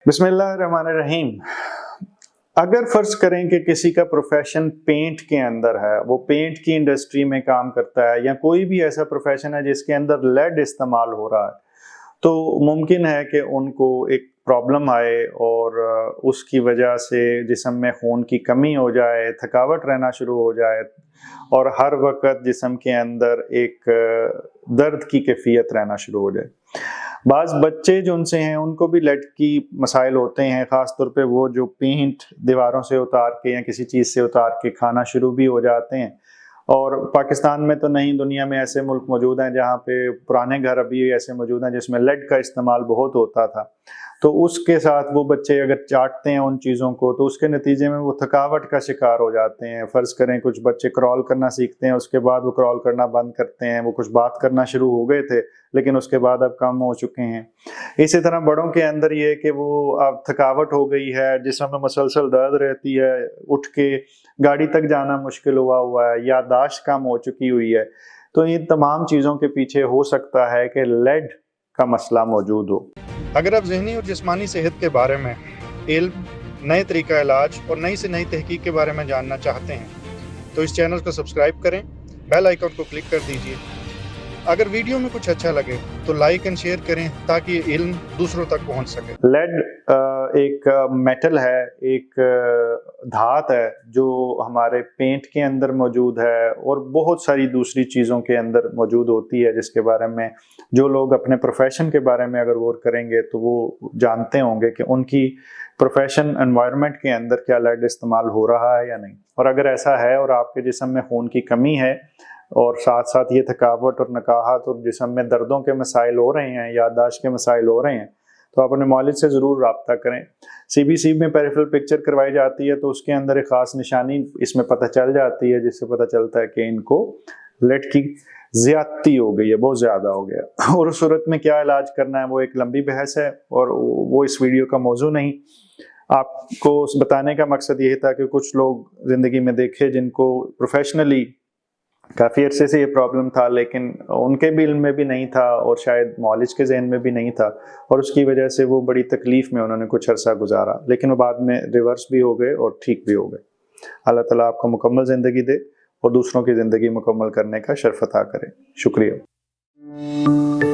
बिस्मिल्लाहिर्रहमानिर्रहीम। अगर फ़र्ज़ करें कि किसी का प्रोफेशन पेंट के अंदर है, वो पेंट की इंडस्ट्री में काम करता है या कोई भी ऐसा प्रोफेशन है जिसके अंदर लेड इस्तेमाल हो रहा है, तो मुमकिन है कि उनको एक प्रॉब्लम आए और उसकी वजह से जिस्म में खून की कमी हो जाए, थकावट रहना शुरू हो जाए और हर वक्त जिस्म के अंदर एक दर्द की कैफियत रहना शुरू हो जाए। बाज़ बच्चे जो उनसे हैं उनको भी लेड की मसाइल होते हैं, ख़ास तौर पे वो जो पेंट दीवारों से उतार के या किसी चीज़ से उतार के खाना शुरू भी हो जाते हैं। और पाकिस्तान में तो नहीं, दुनिया में ऐसे मुल्क मौजूद हैं जहाँ पे पुराने घर अभी ऐसे मौजूद हैं जिसमें लेड का इस्तेमाल बहुत होता था। तो उसके साथ वो बच्चे अगर चाटते हैं उन चीज़ों को तो उसके नतीजे में वो थकावट का शिकार हो जाते हैं। फ़र्ज़ करें कुछ बच्चे क्रॉल करना सीखते हैं, उसके बाद वो क्रॉल करना बंद करते हैं, वो कुछ बात करना शुरू हो गए थे लेकिन उसके बाद अब कम हो चुके हैं। इसी तरह बड़ों के अंदर ये है कि वो अब थकावट हो गई है, जिस्म में मसलसल दर्द रहती है, उठ के गाड़ी तक जाना मुश्किल हुआ है, याददाश्त कम हो चुकी हुई है। तो इन तमाम चीज़ों के पीछे हो सकता है कि लेड का मसला मौजूद हो। अगर आप ज़हनी और जिस्मानी सेहत के बारे में इल्म, नए तरीका इलाज और नई से नई तहकीक के बारे में जानना चाहते हैं तो इस चैनल को सब्सक्राइब करें, बेल आइकन को क्लिक कर दीजिए। अगर वीडियो में कुछ अच्छा लगे तो लाइक एंड शेयर करें ताकि ये इल्म दूसरों तक पहुंच सके। लेड एक मेटल है, एक धात है जो हमारे पेंट के अंदर मौजूद है और बहुत सारी दूसरी चीज़ों के अंदर मौजूद होती है, जिसके बारे में जो लोग अपने प्रोफेशन के बारे में अगर गौर करेंगे तो वो जानते होंगे कि उनकी प्रोफेशन एनवायरनमेंट के अंदर क्या लेड इस्तेमाल हो रहा है या नहीं। और अगर ऐसा है और आपके जिस्म में खून की कमी है और साथ साथ ये थकावट और नकाहत और जिस्म में दर्दों के मसाइल हो रहे हैं, याददाश्त के मसाइल हो रहे हैं, तो आप अपने मौलिद से ज़रूर रब्ता करें। सीबीसी में पेरिफेरल पिक्चर करवाई जाती है तो उसके अंदर एक ख़ास निशानी इसमें पता चल जाती है, जिससे पता चलता है कि इनको लेड की ज़्यादती हो गई है, बहुत ज़्यादा हो गया। और उस सूरत में क्या इलाज करना है वो एक लंबी बहस है और वो इस वीडियो का मौजू नहीं। आपको बताने का मकसद यही था कि कुछ लोग ज़िंदगी में देखे जिनको प्रोफेशनली काफ़ी अरसे से ये प्रॉब्लम था लेकिन उनके भी इल्म में भी नहीं था और शायद मौलिज के जहन में भी नहीं था और उसकी वजह से वो बड़ी तकलीफ़ में उन्होंने कुछ अरसा गुजारा, लेकिन वो बाद में रिवर्स भी हो गए और ठीक भी हो गए। अल्लाह ताला आपको मुकम्मल ज़िंदगी दे और दूसरों की ज़िंदगी मुकम्मल करने का शर्फ अता करे। शुक्रिया।